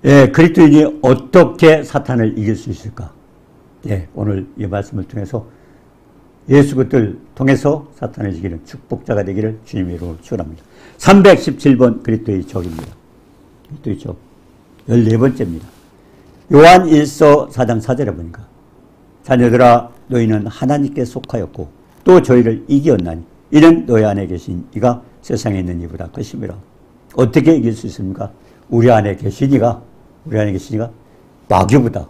예, 그리스도인이 어떻게 사탄을 이길 수 있을까? 예, 오늘 이 말씀을 통해서 예수 그리스도를 통해서 사탄을 이기는 축복자가 되기를 주님의 이름으로 축원합니다. 317번 그리스도의 적입니다. 그리스도의 적 14번째입니다. 요한 1서 4장 4절에 보니까 자녀들아 너희는 하나님께 속하였고 또 저희를 이기었나니 이는 너희 안에 계신 이가 세상에 있는 이보다 크심이라. 어떻게 이길 수 있습니까? 우리 안에 계신 이가 마귀보다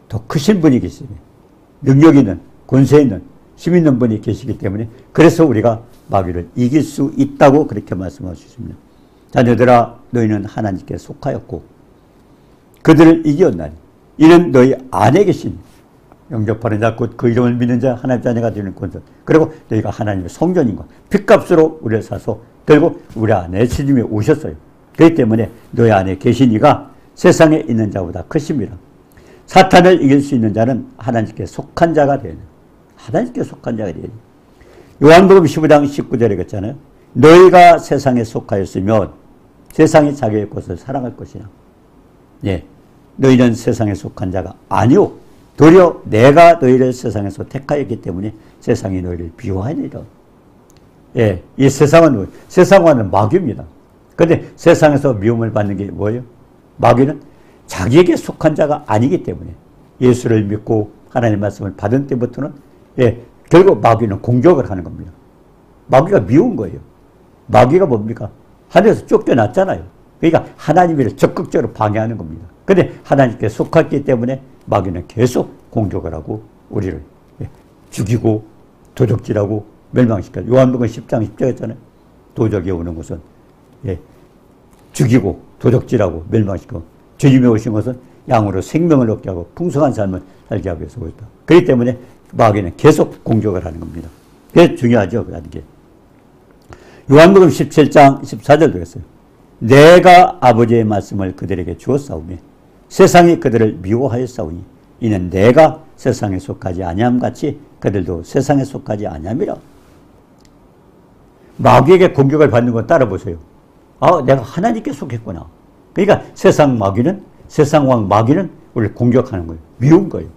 더 크신 분이 계시니 능력 있는, 권세 있는, 힘 있는 분이 계시기 때문에 그래서 우리가 마귀를 이길 수 있다고 그렇게 말씀할 수 있습니다. 자녀들아 너희는 하나님께 속하였고 그들을 이겼나니 이는 너희 안에 계신 영접하는 자 곧 그 이름을 믿는 자 하나님의 자녀가 되는 권세 그리고 너희가 하나님의 성전인과 핏값으로 우리를 사서 결국 우리 안에 주님이 오셨어요. 그렇기 때문에 너희 안에 계신 이가 세상에 있는 자보다 크십니다. 사탄을 이길 수 있는 자는 하나님께 속한 자가 되는 하나님께 속한 자가 되는 요한복음 15장 19절에 그랬잖아요. 너희가 세상에 속하였으면 세상이 자기의 것을 사랑할 것이나 예, 너희는 세상에 속한 자가 아니오 도리어 내가 너희를 세상에서 택하였기 때문에 세상이 너희를 미워하니라. 예, 이 세상과는 마귀입니다. 그런데 세상에서 미움을 받는 게 뭐예요? 마귀는 자기에게 속한 자가 아니기 때문에 예수를 믿고 하나님의 말씀을 받은 때부터는 예, 결국 마귀는 공격을 하는 겁니다. 마귀가 미운 거예요. 마귀가 뭡니까? 하늘에서 쫓겨났잖아요. 그러니까 하나님을 적극적으로 방해하는 겁니다. 그런데 하나님께 속했기 때문에 마귀는 계속 공격을 하고 우리를 예, 죽이고 도적질하고 멸망시켜요. 요한복음 10장 10절 했잖아요. 도적이 오는 것은 예, 죽이고 도적질하고 멸망시키고 주님이 오신 것은 양으로 생명을 얻게 하고 풍성한 삶을 살게 하기 위해서 오셨다. 그렇기 때문에 마귀는 계속 공격을 하는 겁니다. 그게 중요하죠. 그라는 게. 요한복음 17장 14절도 그랬어요. 내가 아버지의 말씀을 그들에게 주었사오며 세상이 그들을 미워하였사오니 이는 내가 세상에 속하지 아니함 같이 그들도 세상에 속하지 아니함이라. 마귀에게 공격을 받는 건 따라보세요. 아, 내가 하나님께 속했구나. 그러니까 세상 왕 마귀는 우리를 공격하는 거예요. 미운 거예요.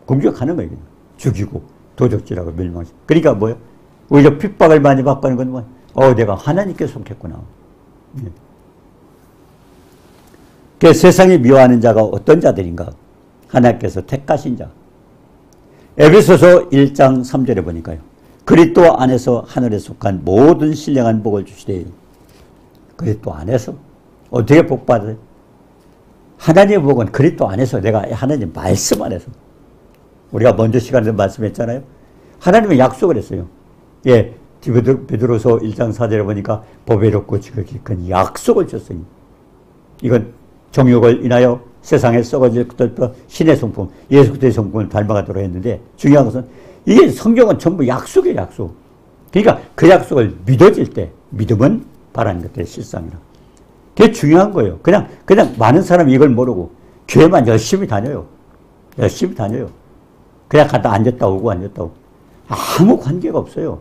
공격하는 거예요. 죽이고 도적질하고 멸망시키고. 그러니까 뭐예요? 오히려 핍박을 많이 받고 하는 건 뭐예요? 내가 하나님께 속했구나. 예. 그 세상이 미워하는 자가 어떤 자들인가? 하나님께서 택하신 자. 에베소서 1장 3절에 보니까요. 그리스도 안에서 하늘에 속한 모든 신령한 복을 주시되 그리스도 안에서 어떻게 복 받아요? 하나님의 복은 그리스도 안에서 내가 하나님 말씀 안에서 우리가 먼저 시간에 말씀했잖아요. 하나님은 약속을 했어요. 예, 베드로서 1장 4절에 보니까 보배롭고 지극히 큰 약속을 줬어요. 이건 정욕을 인하여 세상에 썩어질 것들도 신의 성품, 예수 그리스도의 성품을 닮아가도록 했는데 중요한 것은 이게 성경은 전부 약속이에요, 약속. 그러니까 그 약속을 믿어질 때 믿음은 바라는 것들의 실상이라. 그게 중요한 거예요. 그냥 많은 사람이 이걸 모르고 교회만 열심히 다녀요. 열심히 다녀요. 그냥 갔다 앉았다 오고 아무 관계가 없어요.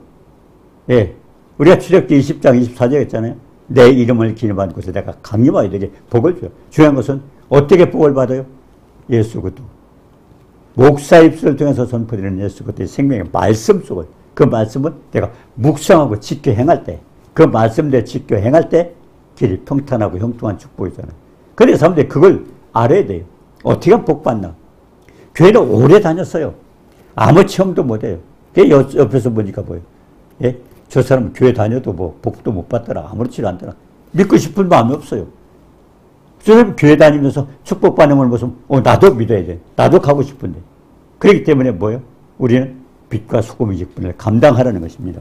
예. 우리가 출애굽기 20장 24절 했잖아요. 내 이름을 기념한 곳에 내가 강림하여 되게 복을 줘요. 중요한 것은 어떻게 복을 받아요? 예수 그리스도. 목사 입술을 통해서 선포되는 예수 그리스도의 생명의 말씀 속을 그 말씀은 내가 묵상하고 지켜 행할 때 그 말씀대로 지켜 행할 때 길이 평탄하고 형통한 축복이잖아요. 그래서 사람들이 그걸 알아야 돼요. 어떻게 하면 복 받나? 교회를 오래 다녔어요. 아무 체험도 못해요. 옆에서 보니까 뭐예요? 예? 저 사람은 교회 다녀도 뭐 복도 못 받더라. 아무렇지도 않더라. 믿고 싶은 마음이 없어요. 저 사람 교회 다니면서 축복받는 걸 보면 나도 믿어야 돼. 나도 가고 싶은데. 그렇기 때문에 뭐예요? 우리는 빛과 소금의 직분을 감당하라는 것입니다.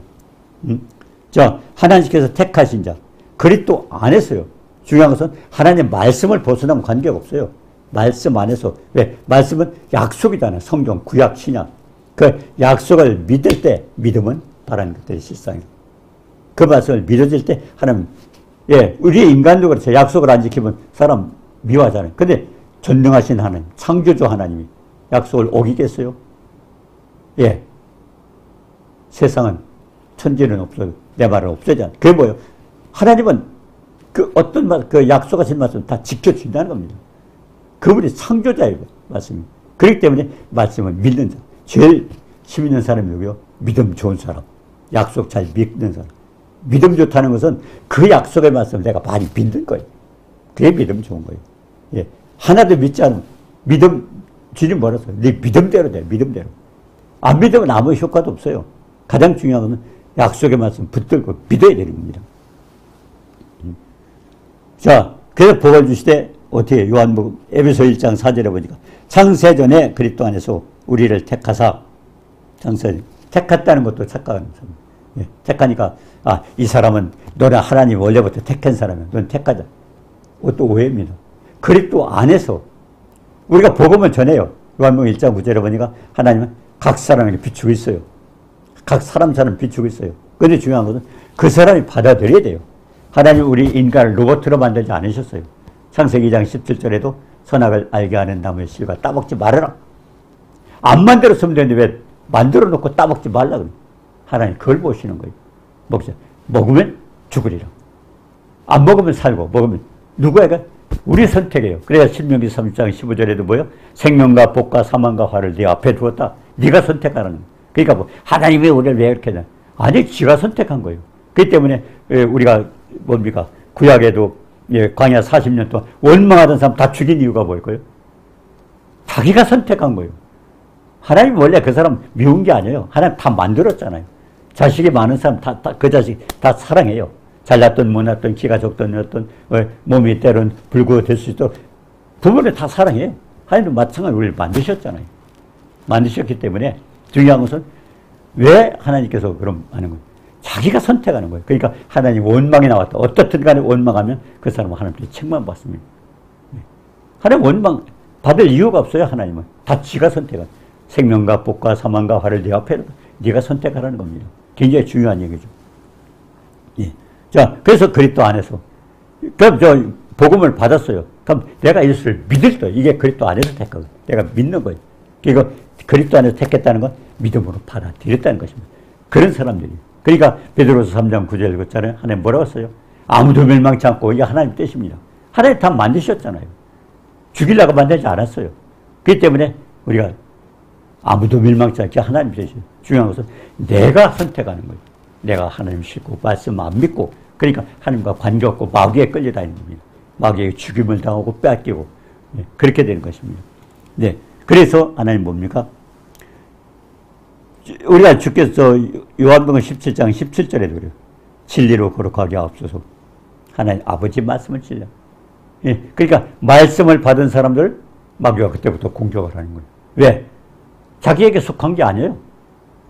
자, 하나님께서 택하신 자. 그리스도 안에서요. 중요한 것은 하나님 말씀을 벗어나면 관계가 없어요. 말씀 안에서. 왜? 말씀은 약속이잖아요. 성경, 구약, 신약. 그 약속을 믿을 때 믿음은 바라는 것들이 실상이에요. 그 말씀을 믿어질 때 하나님, 예, 우리 인간도 그렇죠. 약속을 안 지키면 사람 미워하잖아요. 근데 전능하신 하나님, 창조주 하나님이 약속을 어기겠어요? 예. 세상은 천지는 없어요. 내 말은 없어지잖아요. 그게 뭐예요? 하나님은 그 어떤 그 약속하신 말씀 다 지켜준다는 겁니다. 그분이 창조자의 말씀입니다. 그렇기 때문에 말씀을 믿는 자. 제일 힘 있는 사람이 누구요? 믿음 좋은 사람. 약속 잘 믿는 사람. 믿음 좋다는 것은 그 약속의 말씀을 내가 많이 믿는 거예요. 그게 믿음 좋은 거예요. 예. 하나도 믿지 않으면 믿음, 주님 뭐라서? 네 믿음대로 돼, 믿음대로. 안 믿으면 아무 효과도 없어요. 가장 중요한 것은 약속의 말씀 붙들고 믿어야 되는 겁니다. 자, 그래서 복을 주시되 어떻게 요한복음 에베소 1장 4절에 보니까 창세전에 그리스도 안에서 우리를 택하사 창세 택했다는 것도 착각하는 사람. 예, 택하니까 이 사람은 너는 하나님 원래부터 택한 사람이야. 넌 택하자. 그것도 오해입니다. 그리스도 안에서 우리가 복음을 전해요. 요한복음 1장 9절에 보니까 하나님은 각 사람에게 비추고 있어요. 각 사람처럼 비추고 있어요. 그런데 중요한 것은 그 사람이 받아들여야 돼요. 하나님 우리 인간을 로봇으로 만들지 않으셨어요. 창세기 2장 17절에도 선악을 알게 하는 나무의 실과 따먹지 말아라. 안 만들었으면 되는데 왜 만들어 놓고 따먹지 말라 그래요. 하나님 그걸 보시는 거예요. 먹으면 죽으리라. 안 먹으면 살고 먹으면 누구에게? 우리 선택이에요. 그래야 신명기 30장 15절에도 뭐요? 생명과 복과 사망과 화를 네 앞에 두었다. 네가 선택하라는 거예요. 그러니까 뭐 하나님이 우리를 왜 이렇게 하냐. 아니 지가 선택한 거예요. 그렇기 때문에 우리가 뭡니까? 구약에도 광야 40년 동안 원망하던 사람 다 죽인 이유가 뭘까요? 자기가 선택한 거예요. 하나님 원래 그 사람 미운 게 아니에요. 하나님 다 만들었잖아요. 자식이 많은 사람 그 자식 다 사랑해요. 잘났던 못났던 키가 적던 어떤 몸이 때론 불구될 수 있도록 부모를 다 사랑해요. 하나님도 마찬가지로 우리를 만드셨잖아요. 만드셨기 때문에 중요한 것은 왜 하나님께서 그럼 하는 거예요? 자기가 선택하는 거예요. 그러니까 하나님 원망이 나왔다. 어떻든 간에 원망하면 그 사람은 하나님께 책망받습니다. 하나님 원망 받을 이유가 없어요. 하나님은. 다 지가 선택한 생명과 복과 사망과 화를 네 앞에 네가 선택하라는 겁니다. 굉장히 중요한 얘기죠. 예. 자, 그래서 그리스도 안에서 그럼 저 복음을 받았어요. 그럼 내가 예수를 믿을 때 이게 그리스도 안에서 택하거든. 내가 믿는 거예요. 그러니까 그리스도 안에서 택했다는 건 믿음으로 받아들였다는 것입니다. 그런 사람들이. 그러니까 베드로서 3장 9절 그랬잖아요. 하나님 뭐라고 했어요? 아무도 멸망치 않고 이게 하나님 뜻입니다. 하나님 다 만드셨잖아요. 죽이려고 만들지 않았어요. 그렇기 때문에 우리가 아무도 멸망치 않게 하나님 뜻이에요. 중요한 것은 내가 선택하는 거예요. 내가 하나님 믿고 말씀 안 믿고 그러니까 하나님과 관계없고 마귀에 끌려다니는 겁니다. 마귀에게 죽임을 당하고 뺏기고 그렇게 되는 것입니다. 네, 그래서 하나님 뭡니까? 우리가 주께서 요한복음 17장 17절에도 그래요. 진리로 거룩하게 하옵소서. 하나님 아버지 말씀을 진리. 예, 그러니까 말씀을 받은 사람들 마귀가 그때부터 공격을 하는 거예요. 왜? 자기에게 속한 게 아니에요.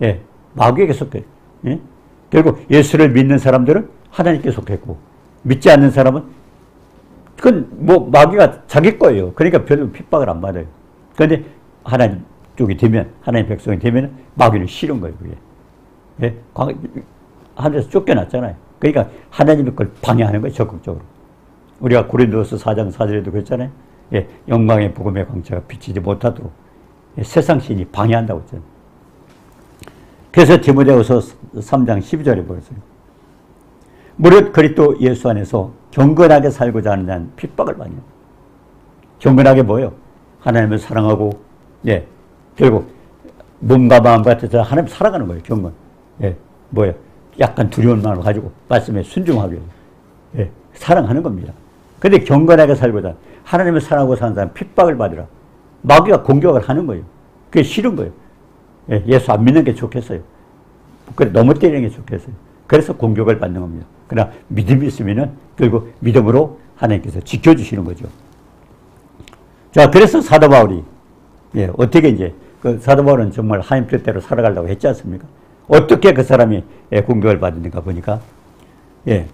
예, 마귀에게 속해. 예? 결국 예수를 믿는 사람들은 하나님께 속했고 믿지 않는 사람은 그건 뭐 마귀가 자기 거예요. 그러니까 별로 핍박을 안 받아요. 그런데 하나님 쪽이 되면 하나님 백성이 되면 마귀를 싫은 거예요. 그게. 예? 하늘에서 쫓겨났잖아요. 그러니까 하나님의 걸 방해하는 거예요. 적극적으로. 우리가 고린도서 4장 4절에도 그랬잖아요. 예, 영광의 복음의 광채가 비치지 못하도록 세상 신이 방해한다고 했잖아요. 그래서 디모데후서 3장 12절에 보였어요. 무릇 그리스도 예수 안에서 경건하게 살고자 하는 자는 핍박을 많이 해요. 경건하게 뭐예요? 하나님을 사랑하고 예, 결국 몸과 마음 같아서 하나님 살아가는 거예요. 경건. 예, 뭐예요? 약간 두려운 마음을 가지고 말씀에 순종하게 예, 사랑하는 겁니다. 그런데 경건하게 살고자 하나님을 사랑하고 사는 사람 핍박을 받으라. 마귀가 공격을 하는 거예요. 그게 싫은 거예요. 예, 예수 안 믿는 게 좋겠어요. 너무 때리는 게 좋겠어요. 그래서 공격을 받는 겁니다. 그러나 믿음이 있으면은 결국 믿음으로 하나님께서 지켜주시는 거죠. 자, 그래서 사도 바울이 예, 어떻게 이제 그 사도 바울은 정말 하나님 뜻대로 살아가려고 했지 않습니까? 어떻게 그 사람이 공격을 받는가 보니까 예,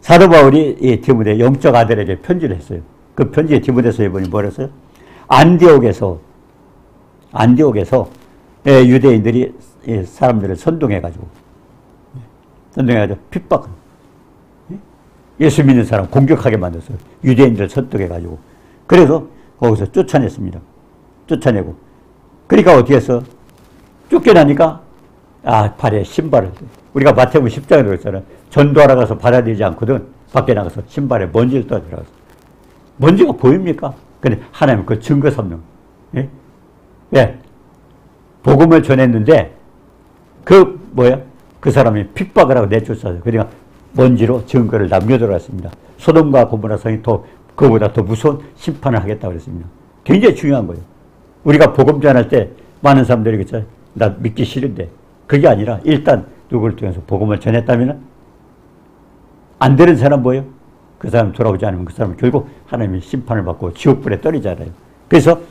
사도 바울이 이 디모데 영적 아들에게 편지를 했어요. 그 편지에 디모데서에 보니 뭐라 했어요? 안디옥에서 유대인들이 사람들을 선동해가지고 핍박, 예수 믿는 사람 공격하게 만들었어요. 유대인들을 선동해가지고. 그래서 거기서 쫓아냈습니다. 쫓아내고. 그러니까 어떻게 했어? 쫓겨나니까 발에 신발을. 우리가 마태복음 10장에 그랬잖아요. 전도하러 가서 받아들이지 않거든. 밖에 나가서 신발에 먼지를 떠들어가서. 먼지가 보입니까? 근데 하나님 그 증거 삼는. 예? 예. 복음을 전했는데, 그 사람이 핍박을 하고 내쫓아서, 그러니까 먼지로 증거를 남겨들어갔습니다. 소돔과 고모라 성이 그보다 더 무서운 심판을 하겠다고 그랬습니다. 굉장히 중요한 거예요. 우리가 복음 전할 때 많은 사람들이 그랬죠. 나 믿기 싫은데. 그게 아니라 일단 누구를 통해서 복음을 전했다면 안 되는 사람 뭐예요? 그 사람 돌아오지 않으면 그 사람은 결국 하나님의 심판을 받고 지옥불에 떨어지잖아요. 그래서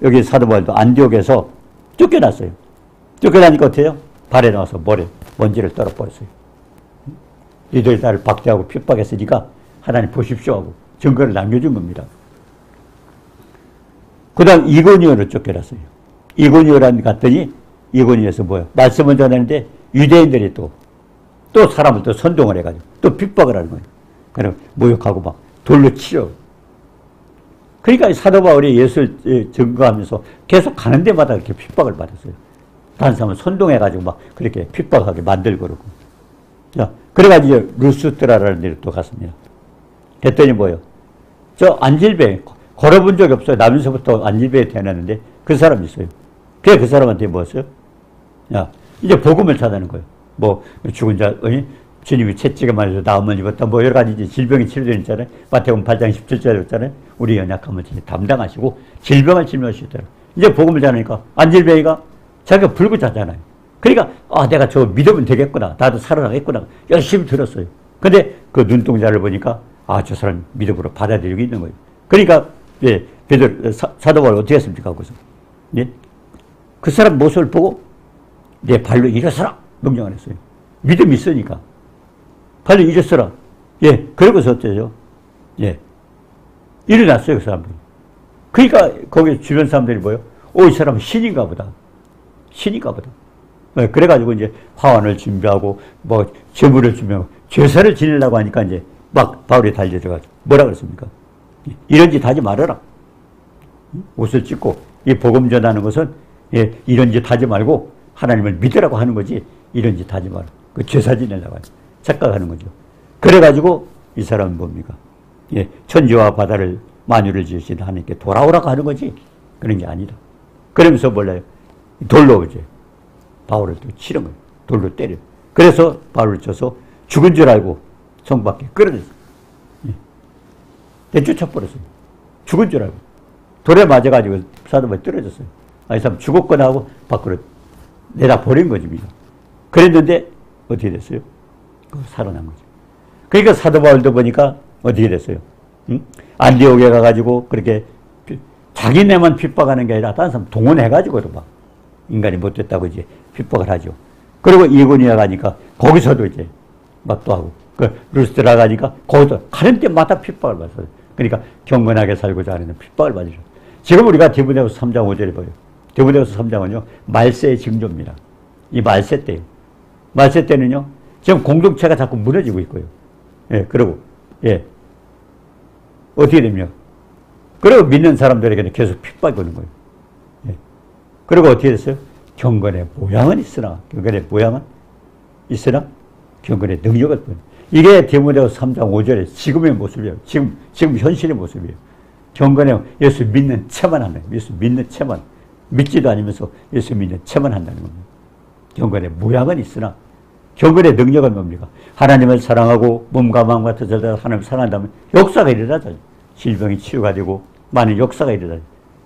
여기 사도 바울도 안디옥에서 쫓겨났어요. 쫓겨나니까 어때요? 발에 나와서 먼지를 떨어버렸어요. 이들이 나를 박대하고 핍박했으니까 하나님 보십시오 하고 증거를 남겨준 겁니다. 그 다음 이고니온으로 쫓겨났어요. 이고니온에 갔더니 이고니온에서 뭐예요? 말씀을 전하는데 유대인들이 또 사람을 또 선동을 해가지고 또 핍박을 하는 거예요. 그럼 모욕하고 막 돌로 치려. 그러니까 사도 바울이 예수를 증거하면서 계속 가는 데마다 이렇게 핍박을 받았어요. 다른 사람을 선동해가지고 막 그렇게 핍박하게 만들고 그러고. 자, 그래가지고 루스드라라는 데를 또 갔습니다. 그랬더니 뭐예요? 저 안질배, 걸어본 적이 없어요. 나면서부터 안질배에 태어났는데 그 사람이 있어요. 그래, 그 사람한테 뭐였어요? 야, 이제 복음을 전하는 거예요. 뭐, 죽은 자, 주님이 채찍에 맞아서 나음을 입었다. 뭐, 여러 가지 질병이 치료되는 있잖아요. 마태복음 8장 17절에 있잖아요. 우리 연약함을 담당하시고 질병을 치료하시더라고요. 이제 복음을 전하니까 안질배가 자기가 불구자잖아요. 그러니까, 내가 저거 믿으면 되겠구나. 나도 살아나겠구나. 열심히 들었어요. 근데 그 눈동자를 보니까, 저 사람 믿음으로 받아들이고 있는 거예요. 그러니까, 사도 바울 어떻게 했습니까? 거기서. 예? 그 사람 모습을 보고, 내 발로 일어서라! 명령을 했어요. 믿음이 있으니까. 발로 일어서라. 예. 그러고서 어때요? 예. 일어났어요, 그 사람들이. 그러니까, 거기 주변 사람들이 뭐예요? 이 사람은 신인가 보다. 신인가 보다. 그래가지고 이제 화환을 준비하고, 뭐, 제물을 준비하고, 제사를 지내려고 하니까 이제 막 바울이 달려들어가지고, 뭐라 그랬습니까? 이런 짓 하지 말아라. 옷을 찢고, 이 복음 전하는 것은, 이런 짓 하지 말고, 하나님을 믿으라고 하는 거지, 이런 짓 하지 마라. 그 제사 지내려고 하지. 착각하는 거죠. 그래가지고, 이 사람은 뭡니까? 천지와 바다를, 만유를 지으신 하나님께 돌아오라고 하는 거지, 그런 게 아니다. 그러면서 몰라요. 돌로 이제 바울을 또 치는 거예요. 돌로 때려. 그래서 바울을 쳐서 죽은 줄 알고 성 밖에 끌어냈어요. 내쫓아버렸어요. 죽은 줄 알고. 돌에 맞아가지고 사도 바울이 떨어졌어요. 이 사람 죽었거나 하고 밖으로 내다 버린 것입니다. 그랬는데 어떻게 됐어요? 살아난 거죠. 그러니까 사도 바울도 보니까 어떻게 됐어요? 안디옥에 가가지고 그렇게 자기네만 핍박하는 게 아니라 다른 사람 동원해가지고도 막 인간이 못됐다고 이제 핍박을 하죠. 그리고 이고니아 가니까 거기서도 이제 막 또 하고, 루스드라 가니까 거기도 가는 데마다 핍박을 받았어요. 그러니까 경건하게 살고자 하는 핍박을 받으죠. 지금 우리가 디모데후서 3장 5절에 봐요. 디모데후서 3장은요, 말세의 징조입니다. 이 말세 때예요. 말세 때는요, 지금 공동체가 자꾸 무너지고 있고요. 그리고, 어떻게 됩니까? 그리고 믿는 사람들에게는 계속 핍박이 오는 거예요. 그리고 어떻게 됐어요? 경건의 모양은 있으나, 경건의 능력을 보여. 이게 디모데후서 3장 5절에 지금의 모습이에요. 지금 현실의 모습이에요. 경건의 예수 믿는 채만 하는 거예요. 예수 믿는 채만. 믿지도 않으면서 예수 믿는 채만 한다는 겁니다. 경건의 모양은 있으나, 경건의 능력은 뭡니까? 하나님을 사랑하고 몸과 마음과 뜻을 하나님을 사랑한다면 역사가 일어나죠. 질병이 치유가 되고 많은 역사가 일어나죠.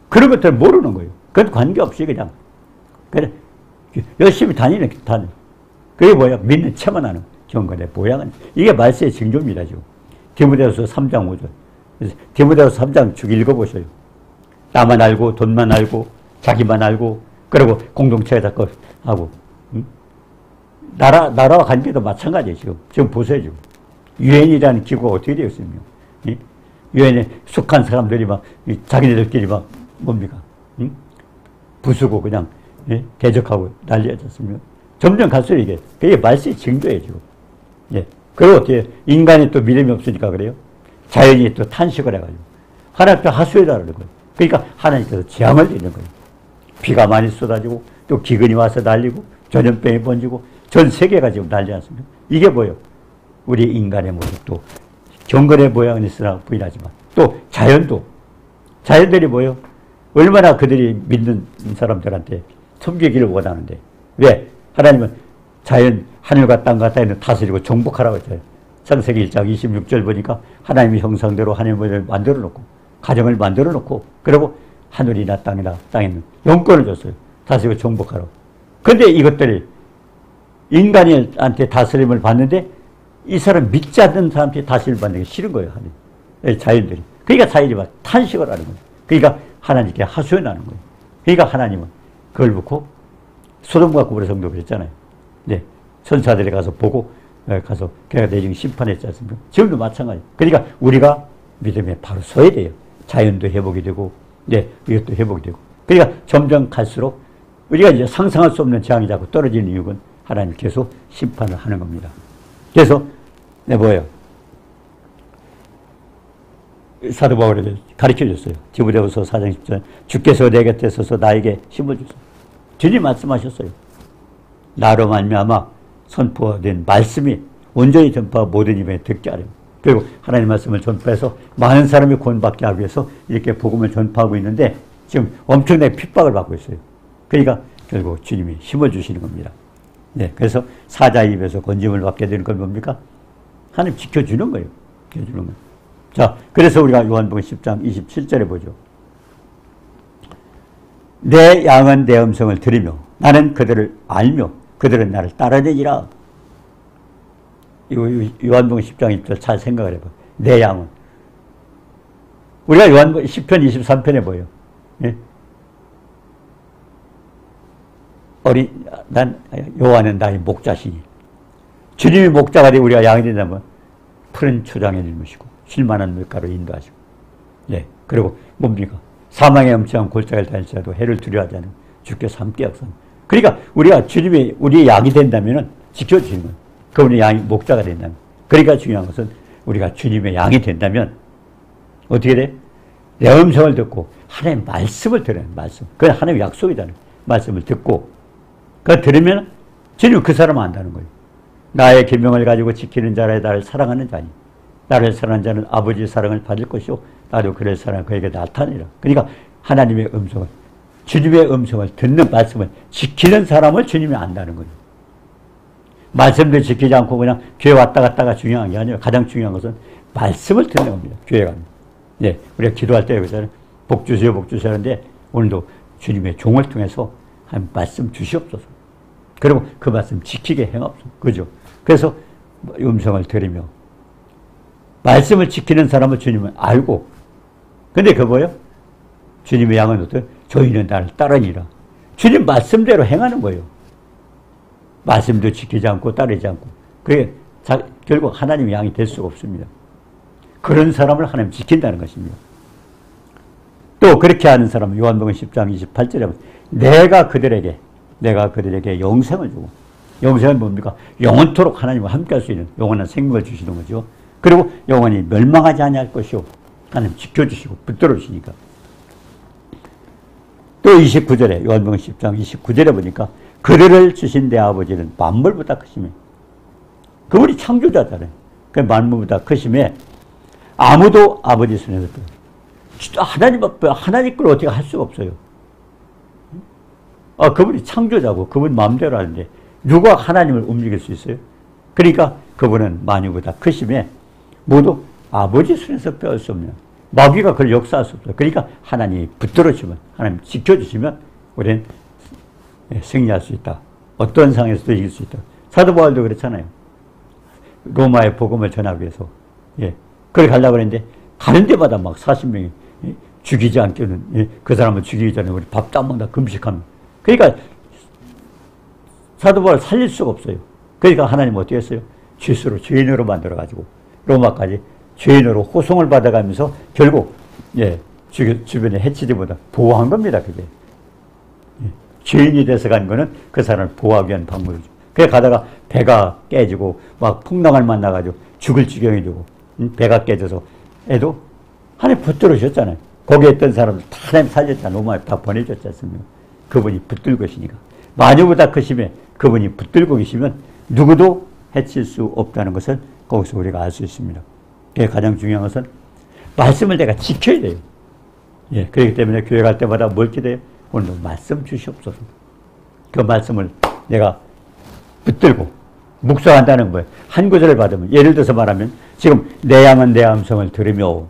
그런 것들을 모르는 거예요. 그건 관계없이 그냥 열심히 다니는. 그게 뭐야? 믿는 채만 하는 경건의 모양은. 이게 말세의 징조입니다. 지금 디모데후서 3장 5절. 그래서 디모데후서 3장 쭉 읽어보셔요. 나만 알고 돈만 알고 자기만 알고 그리고 공동체에 자꾸 하고 나라와 관계도 마찬가지예요. 지금 보세요. 지금 유엔이라는 기구가 어떻게 되어 있습니까? 유엔에 속한 사람들이 막 자기네들끼리 막 뭡니까? 부수고 그냥 대적하고 난리였습니다. 점점 갈수록 그게 말세의 징조예요. 지금. 그리고 어떻게 인간이 또 믿음이 없으니까 그래요. 자연이 또 탄식을 해가지고 하나님 또 하수해달라는 거예요. 그러니까 하나님께서 재앙을 내리는 거예요. 비가 많이 쏟아지고 또 기근이 와서 날리고 전염병이 번지고 전 세계가 지금 난리 났습니다. 이게 뭐예요? 우리 인간의 모습도 경건의 모양은 있으나 부인하지만 또 자연들이 뭐예요? 얼마나 그들이 믿는 사람들한테 섬기기를 원하는데 왜? 하나님은 자연 하늘과 땅 같다 있는 다스리고 정복하라고 했어요. 창세기 1장 26절 보니까 하나님의 형상대로 하나님을 만들어 놓고 가정을 만들어 놓고 그리고 하늘이나 땅이나 땅에 있는 영권을 줬어요. 다스리고 정복하라고. 그런데 이것들이 인간한테 다스림을 받는데 이 사람 믿지 않는 사람한테 다스림을 받는 게 싫은 거예요. 하나님. 자연들이. 그러니까 자연이 막 탄식을 하는 거예요. 그러니까 하나님께 하소연하는 거예요. 그러니까 하나님은 그걸 놓고 소돔과 고모라 성도 그랬잖아요. 네. 천사들이 가서 보고 가서 걔가 내중 심판했지 않습니까? 지금도 마찬가지. 그러니까 우리가 믿음에 바로 서야 돼요. 자연도 회복이 되고, 네, 이것도 회복이 되고. 그러니까 점점 갈수록 우리가 이제 상상할 수 없는 재앙이 자꾸 떨어지는 이유는 하나님 계속 심판을 하는 겁니다. 그래서, 네, 뭐예요? 사도 바울이 가르쳐 줬어요. 디모데후서 4장 10절. 주께서 내 곁에 서서 나에게 힘을 주소서. 주님 말씀하셨어요. 나로 말미암아 선포된 말씀이 온전히 전파하고 모든 입에 듣게 하려. 그리고 하나님 말씀을 전파해서 많은 사람이 구원받게 하기 위해서 이렇게 복음을 전파하고 있는데 지금 엄청나게 핍박을 받고 있어요. 그러니까 결국 주님이 힘을 주시는 겁니다. 네, 그래서 사자의 입에서 건짐을 받게 되는 건 뭡니까? 하나님 지켜주는 거예요. 지켜주는 거예요. 자, 그래서 우리가 요한복음 10장 27절에 보죠. 내 양은 내 음성을 들으며 나는 그들을 알며 그들은 나를 따르느니라. 요한복음 10장 1절 잘 생각을 해봐. 내 양은. 우리가 요한복음 10편 23편에 보여요. 예? 여호와는 나의 목자시니. 주님이 목자가 되고 우리가 양이 된다면 푸른 초장에 들무시고 쉴만한 물가로 인도하시고. 네. 그리고 뭡니까? 사망의 엄청난 골짜기를 다닐지라도 해를 두려워하지 않으면 주께서 함께 역사합니다. 그러니까 우리가 주님이 우리의 양이 된다면 지켜주시는 거예요. 그분의 양이 목자가 된다면. 그러니까 중요한 것은 우리가 주님의 양이 된다면 어떻게 돼? 내 음성을 듣고 하나님의 말씀을 들어요. 말씀. 그건 하나님의 약속이잖아요. 말씀을 듣고 그걸 들으면 주님은 그 사람을 안다는 거예요. 나의 계명을 가지고 지키는 자라 나를 사랑하는 자니 나를 사랑하는 자는 아버지의 사랑을 받을 것이요 나도 그를 사랑 그에게 나타내라. 그러니까 하나님의 음성을 주님의 음성을 듣는 말씀을 지키는 사람을 주님이 안다는 거예요. 말씀도 지키지 않고 그냥 교회 왔다 갔다가 중요한 게 아니에요. 가장 중요한 것은 말씀을 듣는 겁니다. 교회 가면. 네, 우리가 기도할 때 그러잖아요. 복 주세요, 복 주세요 하는데 오늘도 주님의 종을 통해서 한 말씀 주시옵소서. 그리고 그 말씀 지키게 행하옵소서. 그죠? 그래서 음성을 들으며 말씀을 지키는 사람을 주님은 알고 근데 그 뭐예요? 주님의 양은 어때요? 저희는 나를 따르니라. 주님 말씀대로 행하는 거예요. 말씀도 지키지 않고 따르지 않고. 그게 결국 하나님의 양이 될 수가 없습니다. 그런 사람을 하나님 지킨다는 것입니다. 또 그렇게 하는 사람은 요한복음 10장 28절에 보면 내가 그들에게 영생을 주고 영생은 뭡니까? 영원토록 하나님과 함께 할 수 있는 영원한 생명을 주시는 거죠. 그리고 영원히 멸망하지 아니할 것이요. 하나님 지켜주시고 붙들어 주시니까. 또 29절에 요한복음 10장 29절에 보니까 그들을 주신 내 아버지는 만물보다 크시며 그분이 창조자잖아요. 그 만물보다 크심에 아무도 아버지 손에서 하나님 앞에 하나님 걸 어떻게 할 수가 없어요. 그분이 창조자고 그분 마음대로 하는데 누가 하나님을 움직일 수 있어요? 그러니까 그분은 만유보다 크심에 모두 아버지 손에서 빼올 수 없는 마귀가 그걸 역사할 수 없어요. 그러니까 하나님이 붙들어주면 하나님 지켜주시면 우리는 승리할 수 있다. 어떤 상황에서도 이길 수 있다. 사도 바울도 그렇잖아요. 로마의 복음을 전하기 위해서 그걸 가려고 그랬는데 가는 데마다 막 40명이 죽이지 않게는 그 사람을 죽이기 전에 우리 밥도 안 먹는다 금식합니다. 그러니까 사도 바울을 살릴 수가 없어요. 그러니까 하나님은 어떻게 했어요? 죄인으로 만들어가지고 로마까지 죄인으로 호송을 받아가면서 결국 주변에 해치지보다 보호한 겁니다. 그게 죄인이 돼서 간 거는 그 사람을 보호하기 위한 방법이죠. 그래 가다가 배가 깨지고 막 풍랑을 만나가지고 죽을 지경이 되고 배가 깨져서 애도 하나님 붙들어주셨잖아요. 거기에 있던 사람들 다 하나님 살렸잖아요. 로마에 다 보내줬지 않습니까? 그분이 붙들고 계시니까. 만유보다 크심에 그분이 붙들고 계시면 누구도 해칠 수 없다는 것을 거기서 우리가 알 수 있습니다. 그게 가장 중요한 것은 말씀을 내가 지켜야 돼요. 예, 그렇기 때문에 교회 갈 때마다 뭘 기도해요? 오늘도 말씀 주시옵소서. 그 말씀을 내가 붙들고 묵상한다는 거예요. 한 구절을 받으면, 예를 들어서 말하면 지금 내 양은 내 음성을 들으며,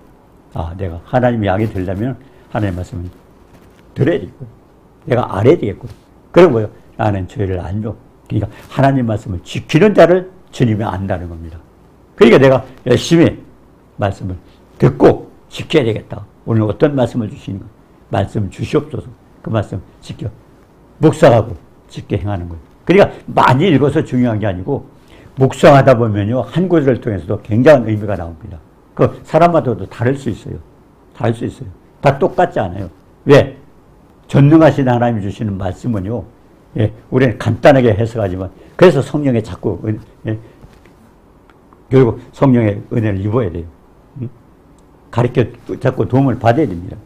내가 하나님의 양이 되려면 하나님의 말씀을 들어야 되겠고, 내가 알아야 되겠고, 그리고 뭐요? 나는 죄를 알며, 그러니까 하나님 말씀을 지키는 자를 주님이 안다는 겁니다. 그러니까 내가 열심히 말씀을 듣고 지켜야 되겠다. 오늘 어떤 말씀을 주시는가? 말씀 주시옵소서. 그 말씀 지켜 묵상하고 지켜 행하는 거예요. 그러니까 많이 읽어서 중요한 게 아니고 묵상하다 보면요, 한 구절을 통해서도 굉장한 의미가 나옵니다. 그 사람마다도 다를 수 있어요. 다를 수 있어요. 다 똑같지 않아요. 왜? 전능하신 하나님이 주시는 말씀은요, 예, 우리는 간단하게 해석하지만, 그래서 성령에 자꾸, 결국 성령의 은혜를 입어야 돼요. 가르쳐, 자꾸 도움을 받아야 됩니다.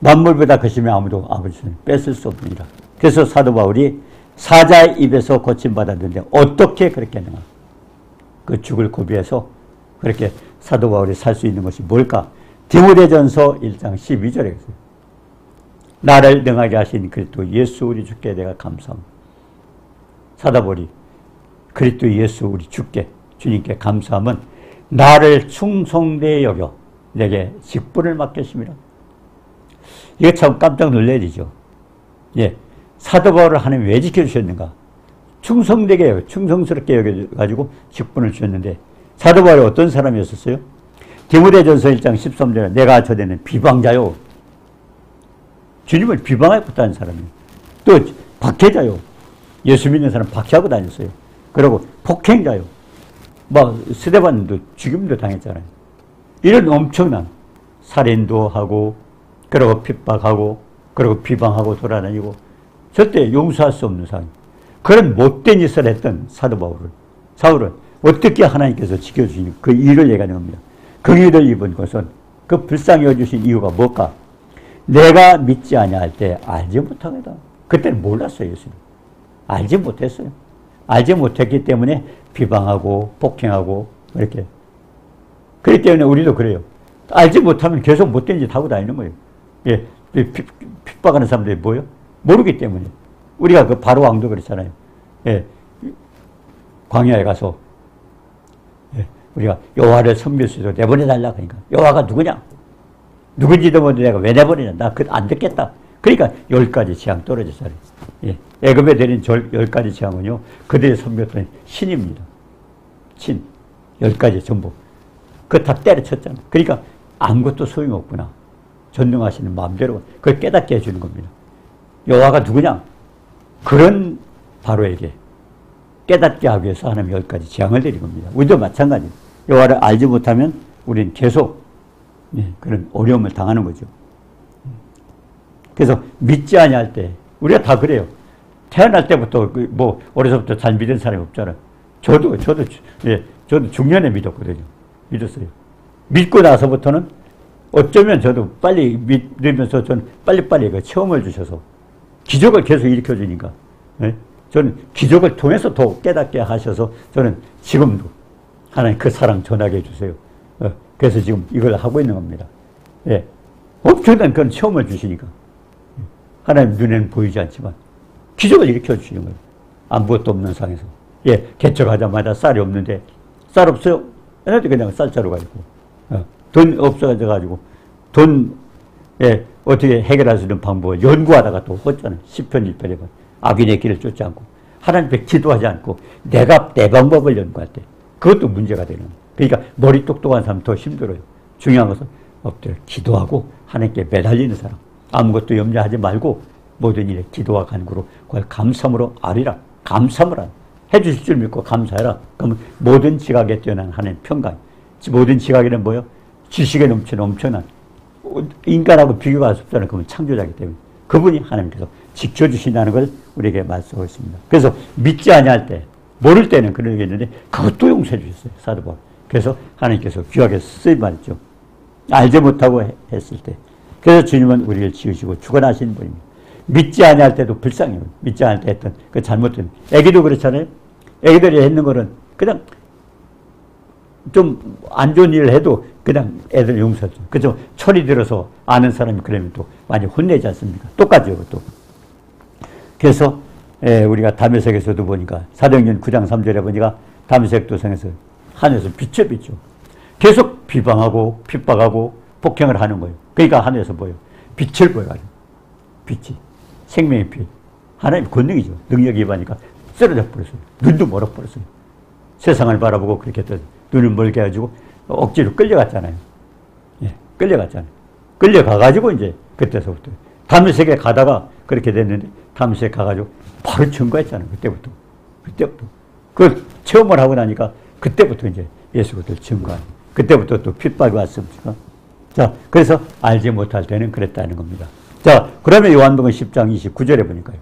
만물보다 크시며 아무도 아버지를 뺏을 수 없느니라. 그래서 사도 바울이 사자의 입에서 고침받았는데 어떻게 그렇게 했는가? 그 죽을 고비에서 그렇게 사도 바울이 살 수 있는 것이 뭘까? 디모데전서 1장 12절에 있어요. 나를 능하게 하신 그리스도 예수 우리 주께 내가 감사합니다. 사도 바울이 그리스도 예수 우리 주님께 감사함은 나를 충성되이 여겨 내게 직분을 맡겼습니다. 이게 참 깜짝 놀라야 되죠. 예. 사도 바울을 하나님 왜 지켜주셨는가? 충성되게, 충성스럽게 여겨가지고 직분을 주셨는데, 사도 바울이 어떤 사람이었었어요? 디모데전서 1장 13절에 내가 저대는 비방자요. 주님을 비방하고 다니는 사람이에요. 또 박해자요. 예수 믿는 사람 박해하고 다녔어요. 그리고 폭행자요. 스데반도 죽임도 당했잖아요. 이런 엄청난 살인도 하고, 그리고 핍박하고, 그리고 비방하고 돌아다니고, 절대 용서할 수 없는 사람. 그런 못된 짓을 했던 사도 사울을 어떻게 하나님께서 지켜주시는 그 일을 얘기하는 겁니다. 그 일을 입은 것은 그 불쌍히 여주신 이유가 뭘까? 내가 믿지 아니할 때 알지 못하거든. 그때는 몰랐어요, 예수님. 알지 못했어요. 알지 못했기 때문에 비방하고 폭행하고 이렇게. 그렇기 때문에 우리도 그래요. 알지 못하면 계속 못된 짓 하고 다니는 거예요. 예, 핍박하는 사람들이 뭐예요? 모르기 때문에. 우리가 그 바로 왕도 그랬잖아요. 예, 광야에 가서 우리가 여호와를 섬길 수 있도록 내보내달라 그러니까 여호와가 누구냐? 누군지도 모르는데 내가 왜 내보내냐? 나 안 듣겠다. 그러니까 10가지 재앙 떨어졌잖아요. 예, 애굽에 내린 10가지 재앙은요, 그들이 섬겼던 신입니다. 신 10가지 전부 그거 다 때려쳤잖아. 그러니까 아무것도 소용이 없구나. 전능하시는 마음대로 그걸 깨닫게 해주는 겁니다. 여호와가 누구냐? 그런 바로에게 깨닫게 하기 위해서 하나님 10가지 재앙을 내린 겁니다. 우리도 마찬가지예요. 여호와를 알지 못하면 우리는 계속 그런 어려움을 당하는 거죠. 그래서 믿지 아니할 때 우리가 다 그래요. 태어날 때부터 어려서부터 잘 믿은 사람이 없잖아요. 저도 중년에 믿었거든요. 믿었어요. 믿고 나서부터는 어쩌면 저도 빨리 믿으면서 저는 빨리빨리 그 체험을 주셔서 기적을 계속 일으켜주니까, 저는 기적을 통해서 더 깨닫게 하셔서 저는 지금도 하나님 그 사랑 전하게 해주세요. 그래서 지금 이걸 하고 있는 겁니다. 예. 엄청난 그런 체험을 주시니까. 하나님 눈에는 보이지 않지만 기적을 일으켜 주시는 거예요. 아무것도 없는 상에서. 예, 개척하자마자 쌀이 없는데, 쌀 없어요? 그냥 쌀자루 가지고. 돈 없어가지고, 어떻게 해결할 수 있는 방법을 연구하다가 또 했잖아요. 시편 1편에 악인의 길을 쫓지 않고, 하나님 앞에 기도하지 않고, 내가 내 방법을 연구할 때, 그것도 문제가 되는 거예요. 그러니까 머리 똑똑한 사람 더 힘들어요. 중요한 것은 엎드려 기도하고 하나님께 매달리는 사람. 아무것도 염려하지 말고 모든 일에 기도와 간구로 그걸 감사함으로 아리라. 감사함을 해주실 줄 믿고 감사해라. 그러면 모든 지각에 뛰어난 하나님 평강. 모든 지각에는 뭐예요? 지식에 넘치는 엄청난, 인간하고 비교가 할 수 없다는 그분 창조자이기 때문에 그분이 하나님께서 지켜주신다는 걸 우리에게 말씀하고 있습니다. 그래서 믿지 아니할 때, 모를 때는 그런 게 있는데 그것도 용서해 주셨어요. 사도 바울. 그래서 하나님께서 귀하게 쓰임 말했죠. 알지 못하고 했을 때. 그래서 주님은 우리를 지으시고 주관하시는 분입니다. 믿지 아니할 때도 불쌍해요. 믿지 않을 때 했던 그 잘못된, 애기도 그렇잖아요. 애기들이 했는 거는 그냥 좀 안 좋은 일을 해도 그냥 애들 용서하죠. 그죠? 철이 들어서 아는 사람이 그러면 또 많이 혼내지 않습니까? 똑같죠, 그것도. 그래서 우리가 다메섹에서도 보니까 사도행전 9장 3절에 보니까 다메섹 도성에서 하늘에서 빛을 비춰. 계속 비방하고 핍박하고 폭행을 하는 거예요. 그러니까 하늘에서 보여. 빛을 보여가지고. 빛이. 생명의 빛. 하나님 권능이죠. 능력이 임하니까 쓰러져 버렸어요. 눈도 멀어버렸어요. 세상을 바라보고 그렇게 했더니 눈을 멀게 해가지고 억지로 끌려갔잖아요. 예, 끌려갔잖아요. 끌려가가지고 이제 그때서부터 다메섹에 가다가 그렇게 됐는데 다메섹에 가가지고 바로 증거했잖아요. 그때부터. 그걸 체험을 하고 나니까 그때부터 이제 예수부터 증거하는. 그때부터 또 핍박이 왔습니까? 자, 그래서 알지 못할 때는 그랬다는 겁니다. 자, 그러면 요한복음 10장 29절에 보니까요.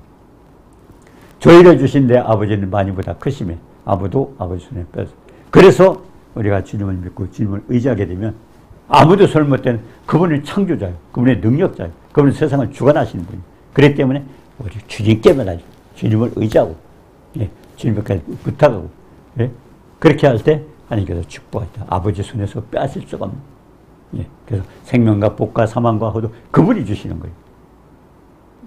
저희를 주신 내 아버지는 많이보다 크심에 아무도 아버지 손에 뺏어. 그래서 우리가 주님을 믿고 주님을 의지하게 되면 아무도 소용 못 되는 그분은 창조자예요. 그분의 능력자예요. 그분은 세상을 주관하시는 분이에요. 그렇기 때문에 우리 주님께만 하죠. 주님을 의지하고, 예, 주님께 부탁하고, 예, 그렇게 할 때 하나님께서 축복하시다. 아버지 손에서 빼앗을 수가 없는. 예, 그래서 생명과 복과 사망과 호도 그분이 주시는 거예요.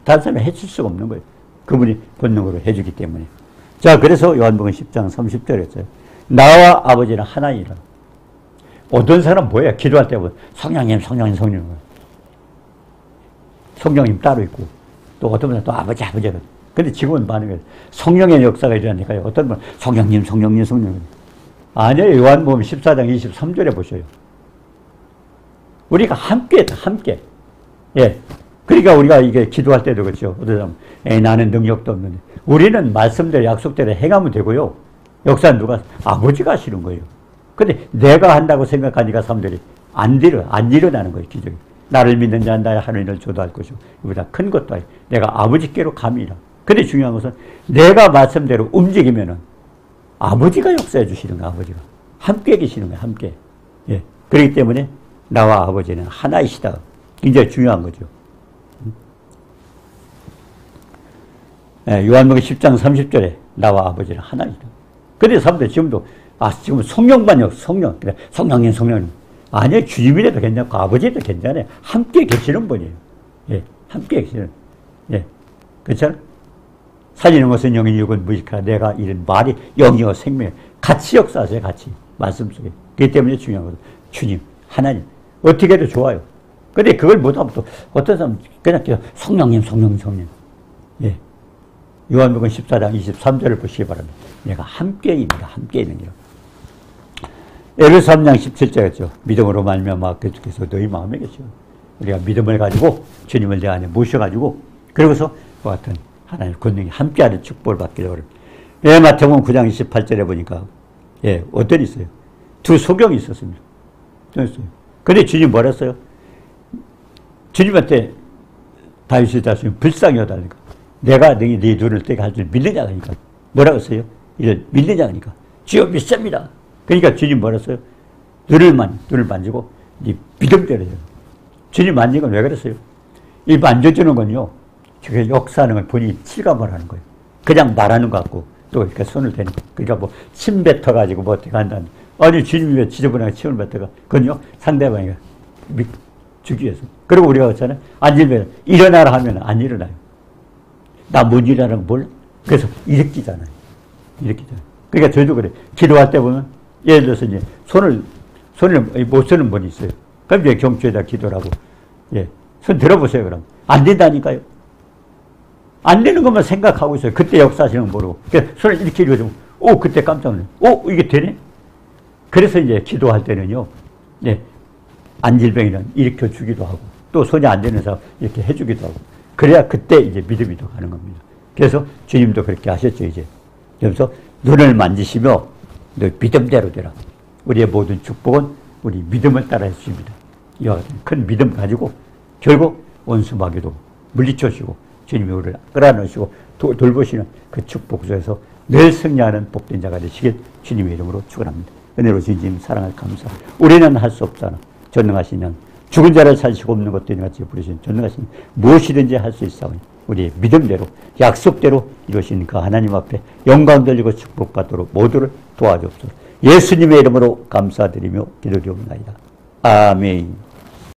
다른 사람이 해줄 수가 없는 거예요. 그분이 본능으로 해주기 때문에. 자, 그래서 요한복음 10장 30절에 했어요. 나와 아버지는 하나이라. 어떤 사람은 뭐야? 기도할 때 보면 성령님. 성령님 따로 있고, 또 어떤 분은 또 아버지. 근데 지금은 많은 거예요. 성령의 역사가 일어나니까요. 어떤 분은 성령님. 아니에요. 요한복음 14장 23절에 보셔요. 우리가 함께. 예. 그러니까 우리가 이게 기도할 때도 그렇죠. 어떤 사람은, 나는 능력도 없는데. 우리는 말씀대로 약속대로 행하면 되고요. 역사는 누가? 아버지가 하시는 거예요. 근데 내가 한다고 생각하니까 사람들이 안 일어나는 거예요, 기적이. 나를 믿는 자는 나의 하늘을 조도할 것이고, 이보다 큰 것도 아니고, 내가 아버지께로 감이라. 근데 중요한 것은 내가 말씀대로 움직이면은 아버지가 역사해 주시는 거예요, 아버지가. 함께 계시는 거예요, 함께. 예. 그렇기 때문에 나와 아버지는 하나이시다. 굉장히 중요한 거죠. 예, 요한복음 10장 30절에 나와 아버지는 하나이다. 근데 사람들 지금도, 지금 성령만요, 성령. 그래, 성령님. 아니요, 주님이라도 괜찮고, 아버지도 괜찮아요. 함께 계시는 분이에요. 예, 함께 계시는. 예, 그렇잖아요? 살리는 것은 영이니 육은 무식하라. 내가 이런 말이 영이요 생명. 같이 역사하세요, 같이. 말씀 속에. 그렇기 때문에 중요한 거죠. 주님, 하나님. 어떻게 해도 좋아요. 근데 그걸 못하면 또, 어떤 사람은 그냥 성령님. 예. 요한복음 14장 23절을 보시기 바랍니다. 내가 함께 있는 게. 에베소 3장 17절이죠. 믿음으로 말미암아 그리스도께서 너희 마음에 계시오. 우리가 믿음을 가지고 주님을 내 안에 모셔가지고 그러고서 그와 같은 하나님의 권능이 함께하는 축복을 받기를 바랍니다. 예, 마태복음 9장 28절에 보니까 예, 어떤 있어요? 두 소경이 있었습니다. 근데 주님 뭐라 했어요? 주님한테 다윗이 다스리면 불쌍히 여달라니까. 내가 네 눈을 뜨게 할 줄 믿느냐 하니까. 뭐라고 했어요? 이를 믿느냐 하니까. 주여 믿습니다. 그러니까 주님 뭐라 했어요? 눈을 만지고 네 믿음대로 해요. 주님 만진 건 왜 그랬어요? 이 만져주는 건요. 저게 역사하는 걸 본인이 실감을 하는 거예요. 그냥 말하는 것 같고 또 이렇게 손을 대는 거예요. 그러니까 뭐 침 뱉어가지고 뭐 어떻게 한다는. 아니 주님이 왜 지저분하게 침을 뱉어가. 그건요. 상대방이 주기 위해서. 그리고 우리가 그렇잖아요. 앉으면 일어나라 하면 안 일어나요. 나 못 일어나는 거 몰라? 그래서 일으키잖아요. 그러니까 저희도 그래. 기도할 때 보면 예를 들어서 이제 손을 못 쓰는 분이 있어요. 그럼 이제 경주에다 기도를 하고, 예. 손 들어보세요, 그럼. 안 된다니까요. 안 되는 것만 생각하고 있어요. 그때 역사하시는 거 모르고. 그러니까 손을 이렇게 이루어주면, 그때 깜짝 놀라요. 이게 되네? 그래서 이제 기도할 때는요, 예. 안질병이는 일으켜 주기도 하고, 또 손이 안 되는 사람 이렇게 해주기도 하고. 그래야 그때 이제 믿음이 더 가는 겁니다. 그래서 주님도 그렇게 하셨죠, 이제. 그래서 눈을 만지시며 너 믿음대로 되라. 우리의 모든 축복은 우리 믿음을 따라 해주십니다. 이와 같은 큰 믿음 가지고 결국 원수 마귀도 물리쳐주시고 주님이 우리를 끌어안으시고 돌보시는 그 축복 속에서 늘 승리하는 복된 자가 되시길 주님의 이름으로 축원합니다. 은혜로우신 주님 사랑을 감사합니다. 우리는 할 수 없잖아. 전능하신 영 죽은 자를 살리시고 없는 것도 같이 부르신 전능하신 무엇이든지 할 수 있사오니 우리 믿음대로 약속대로 이루신 그 하나님 앞에 영광 돌리고 축복받도록 모두를 도와주옵소서. 예수님의 이름으로 감사드리며 기도드리옵나이다. 아멘.